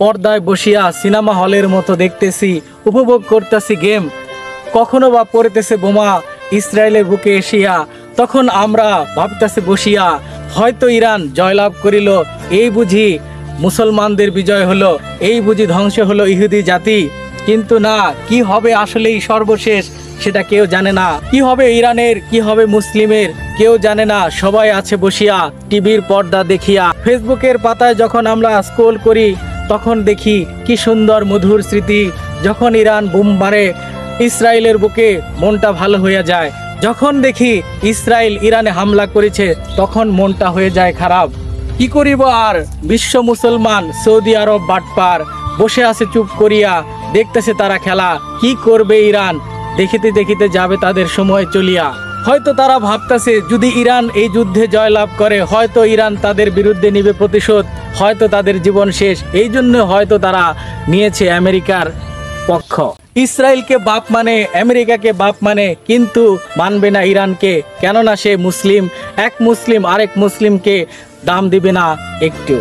পর্দায় বসিয়া সিনেমা হলের মতো দেখতেছি, উপভোগ করতেছি গেম, কখনো বা পড়তেছে বোমা ইসরায়েলের বুকে এসিয়া। তখন আমরা ভাবতেছি বসিয়া, হয়তো ইরান জয়লাভ করিল, এই বুঝি মুসলমানদের বিজয় হলো, এই বুঝি ধ্বংস হলো ইহুদি জাতি। কিন্তু না, কি হবে আসলেই সর্বশেষ সেটা কেউ জানে না। কি হবে ইরানের, কি হবে মুসলিমের, কেউ জানে না। সবাই আছে বসিয়া টিভির পর্দা দেখিয়া। ফেসবুকের পাতায় যখন আমরা স্ক্রল করি তখন দেখি কি সুন্দর মধুর স্মৃতি। যখন ইরান বুম মারে ইসরায়েলের বুকে, মনটা ভালো হয়ে যায়। যখন দেখি ইসরায়েল ইরানে হামলা করেছে তখন মনটা হয়ে যায় খারাপ। কি করিব আর, বিশ্ব মুসলমান সৌদি আরব বাটপার বসে আছে চুপ করিয়া, দেখতেছে তারা খেলা। কি করবে ইরান, দেখিতে দেখিতে যাবে তাদের সময় চলিয়া। হয়তো তারা ভাবতেছে যদি ইরান এই যুদ্ধে জয়লাভ করে, হয়তো ইরান তাদের বিরুদ্ধে নিবে প্রতিশোধ, হয়তো তাদের জীবন শেষ। এই জন্য হয়তো তারা নিয়েছে আমেরিকার পক্ষ। ইসরায়েলকে বাপ মানে, আমেরিকাকে বাপ মানে, কিন্তু মানবে না ইরানকে, কেননা সে মুসলিম। এক মুসলিম আরেক মুসলিমকে দাম দিবে না একটু।